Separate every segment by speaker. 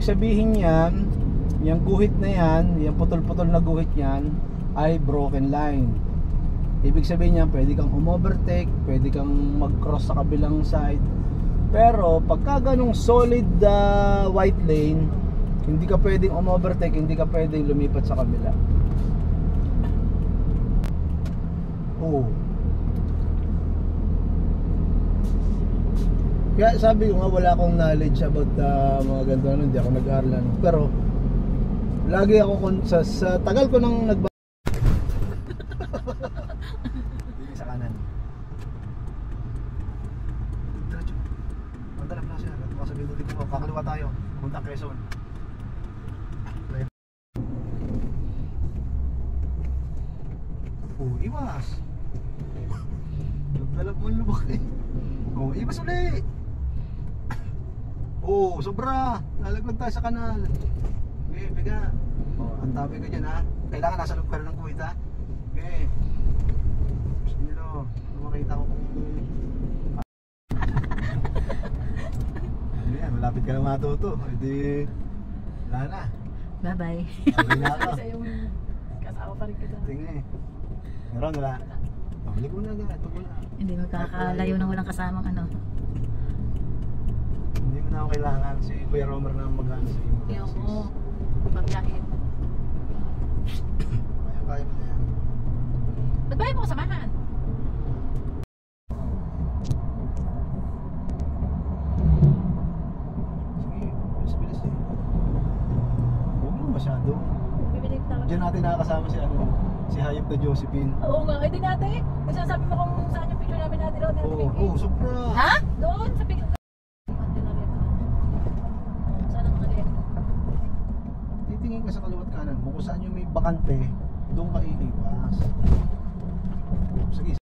Speaker 1: Ibig sabihin yan, yung guhit na yan, yung putol-putol na guhit yan ay broken line. Ibig sabihin niya, pwede kang umovertake, pwede kang mag-cross sa kabilang side. Pero pagka ganong solid white lane, hindi ka pwedeng umovertake, hindi ka pwedeng lumipat sa kabila. Oh. Kaya sabi ko nga, wala akong knowledge about mga ganito, hindi ako nag-aaral ano. Pero lagi ako sa tagal ko nang sa kanan. Diretso. Punta na siya. Baka sabihin dito ko, kakaliwa tayo. Punta Quezon. Oh, iwas. Nagdalap mo yung lubak eh. Oh, iwas ulit. Oh, sobra. Lalaglag tayo sa kanal. Okay, biga. Oh, ang tabi ko dyan ha. Kailangan nasa loob ka rin ng kuwit ha. Okay. Gusto nyo, makita ko kung ano yan, malapit ka na matuto. Hindi, wala na.
Speaker 2: Bye bye.
Speaker 1: Sabi na ako.
Speaker 2: Kasi yung kasama pa rin kita.
Speaker 1: Tingnan eh. Meron, wala. Pabalik mo na agad, ito mo na.
Speaker 2: Hindi magkakalayo nang walang kasamang ano.
Speaker 1: Hindi mo na ako kailangan. Si Kuya Romer na mag-ano sa iyo.
Speaker 2: Kaya ako, pagyahin.
Speaker 1: Kaya mo na yan.
Speaker 2: Ba't ba mo kasamahan?
Speaker 1: Sige, bilis-bilis eh. Huwag mo masyado.
Speaker 2: Bibili tayo.
Speaker 1: Diyan natin nakakasama si Hayop na Josephine.
Speaker 2: Oo nga, hindi natin. Kasi sabi mo kung saan yung picture namin natin doon.
Speaker 1: Oo, sobra.
Speaker 2: Ha? Doon, sa picture. Saan ang mali?
Speaker 1: Titingin ka sa kaliwat kanan mo kung saan yung may bakante, doon ka iiwas. Sige.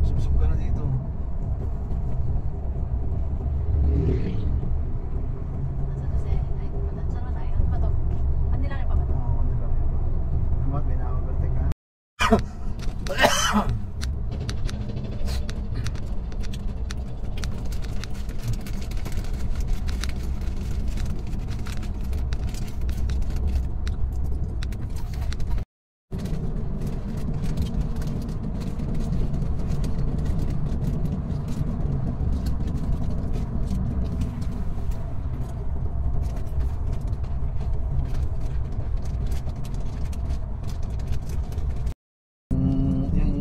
Speaker 1: Subsub ka na dito. May na-overtake ka.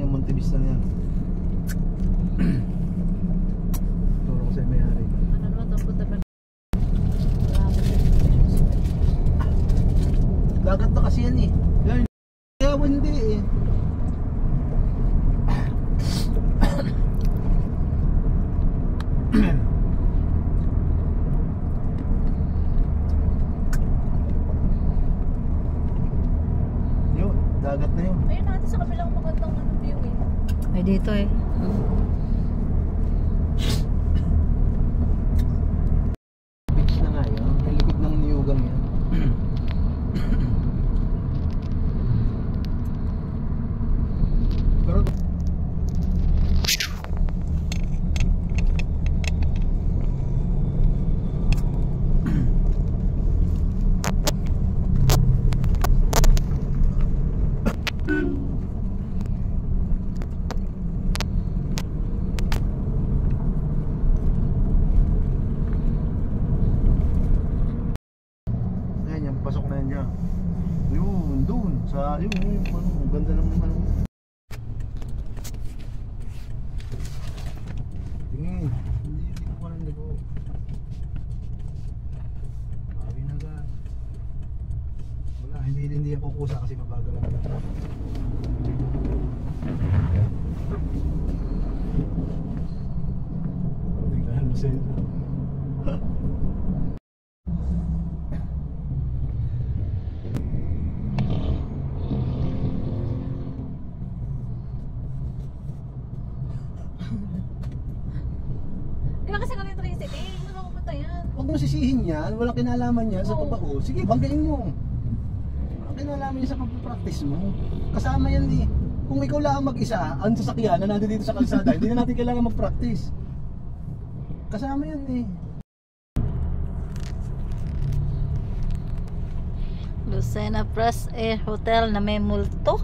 Speaker 1: Montevis na yan. Turo ko sa'yo may-ari.
Speaker 2: Ano naman ito? Punta ba?
Speaker 1: Dagat na kasi yan eh. Kaya hindi eh. Yun, dagat na yun.
Speaker 2: Ayun natin sa kabilang magandang view eh. Ay dito eh.
Speaker 1: Beach na nga yun. Ang likod ng niyugang yan. Pero pasok na yan niya. Yun, doon. Sa, yun, ano, ganda naman ano. Tingin. Hindi ko parang hindi ko. Sabi na ka. Wala, hindi ako kusa kasi mabagal lang. Tingnan mo sa'yo. Huwag mo sisihin yan, walang kinalaman yan sa pagbaho. Sige, banggain mo. Walang kinalaman yan sa pagpapractice mo. Kasama yan eh. Kung ikaw lang mag-isa, ang sasakyan na nandito dito sa kalsada, hindi na natin kailangan mag-practice. Kasama yan eh.
Speaker 3: Lucena Press Air Hotel na may multo.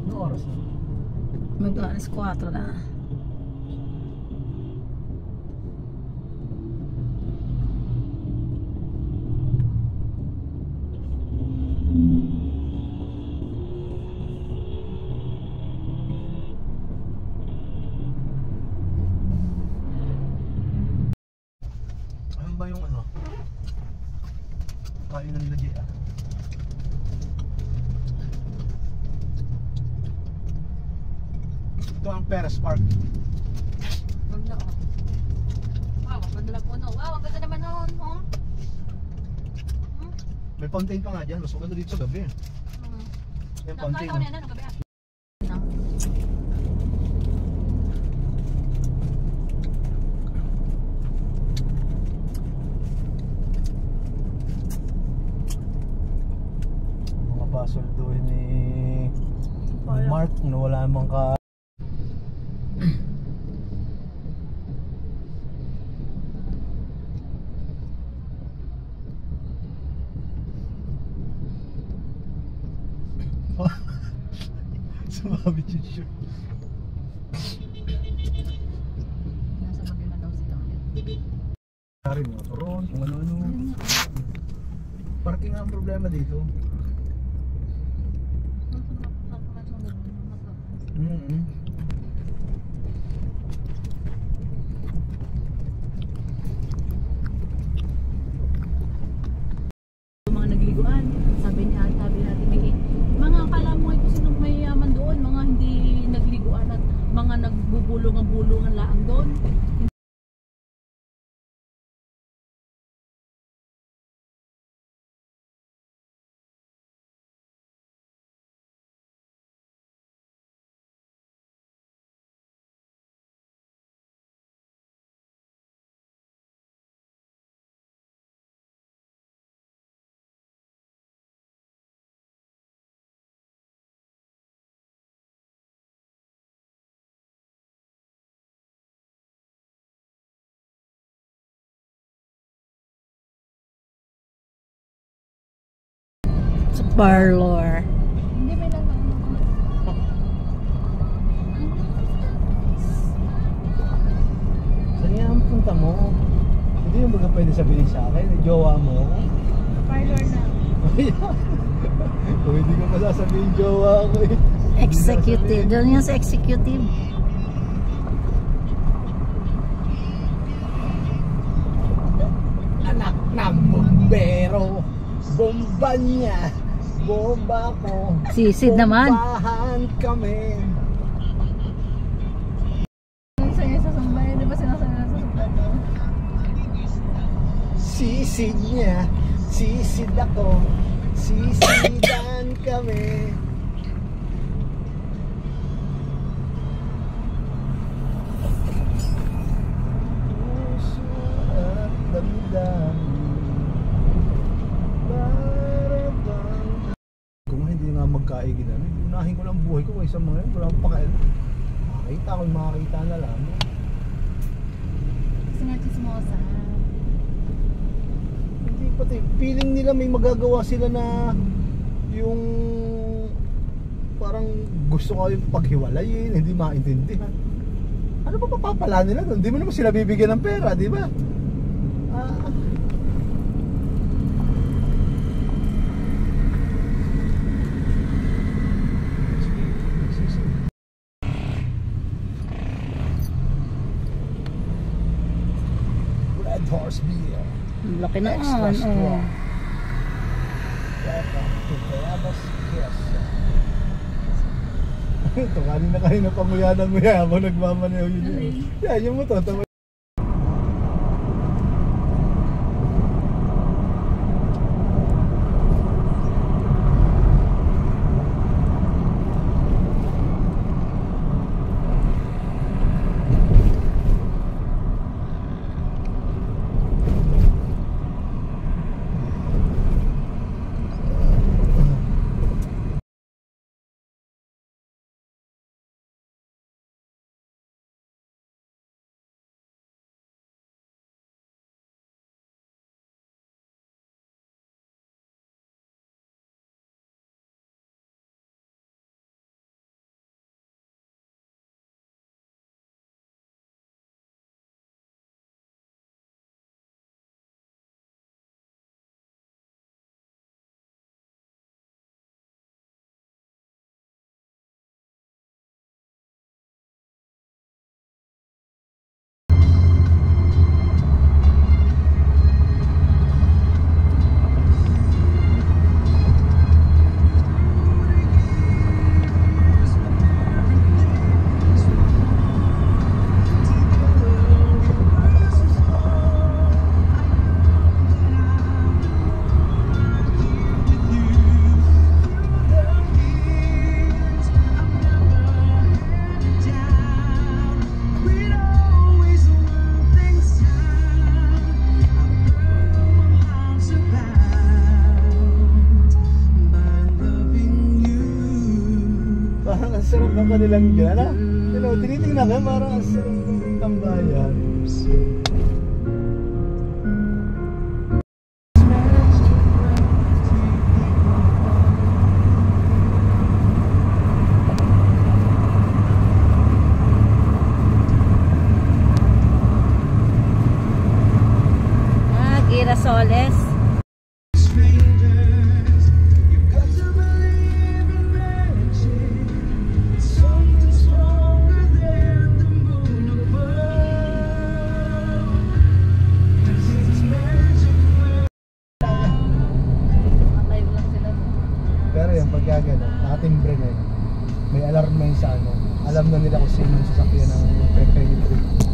Speaker 1: Ano oras na?
Speaker 3: Mag-alas 4 na.
Speaker 1: Ano ba yung ano? Kain na nila Jaya. Ito ang Perez Park.
Speaker 2: Ganda oh. Wow, ang ganda lang po no. Wow, ang ganda naman noon. Oh.
Speaker 1: May fountain pa nga dyan. Mas maganda dito sa gabi. Yung fountain.
Speaker 2: Nakakita ko na yan, ano, gabi ah.
Speaker 1: Mga pasoldohin ni Mark na wala namang ka. Sumabit yung shoe.
Speaker 2: Nasa gabi na daw sila ulit.
Speaker 1: Kari mo, ron, kung ano-ano. Parking nga ang problema dito.
Speaker 2: Mga nagliguan, sabi natin Miki, mga akala mo ito sinong mayayaman doon, mga hindi nagliguan at mga nagbubulungan laang doon.
Speaker 3: Parlor.
Speaker 2: Hindi may lang
Speaker 1: Saan nga ang punta mo? Hindi yung baga pwede sabihin sa akin, jowa mo ako.
Speaker 2: parlor na.
Speaker 1: Kung hindi ko masasabihin jowa ako eh.
Speaker 3: Executive. Doon yan sa executive.
Speaker 1: Anak ng bombero, bomba niya, bomba ko.
Speaker 3: Sisid naman.
Speaker 1: Bombahan kami.
Speaker 2: Sa'yo sa Sumbay, di ba sinasabi na sa Sumbay?
Speaker 1: Sisid niya, sisid ako, sisidan kami. Puso at damdamin, para bang... Kung hindi nga magkaigilan, unahin ko lang buhay ko kaysa mga yun, wala akong pakialam. Makakita ko, makakita na lang.
Speaker 2: Kasi nga chismosa.
Speaker 1: Hindi pati, feeling nila may magagawa sila na yung parang gusto ko yung paghiwalayin, hindi maintindihan. Ano ba papapala nila doon? Hindi mo naman sila bibigyan ng pera, di ba? Red Horse Beer.
Speaker 3: Laki na
Speaker 1: Extra
Speaker 3: an.
Speaker 1: strong. Welcome to Tayabas Fiesta. Ito, kanina kayo na panguya ng nguya habang nagmamaneho yun yun. Yan, yung motor. yung kanilang dyan. Tinitingnan ka parang tambayan.
Speaker 3: Girasoles.
Speaker 1: Pero yung pagkagano, nakatimbre na yun. May alarm na yun sa ano. Alam na nila kung sino yung sasakyan ng 2023.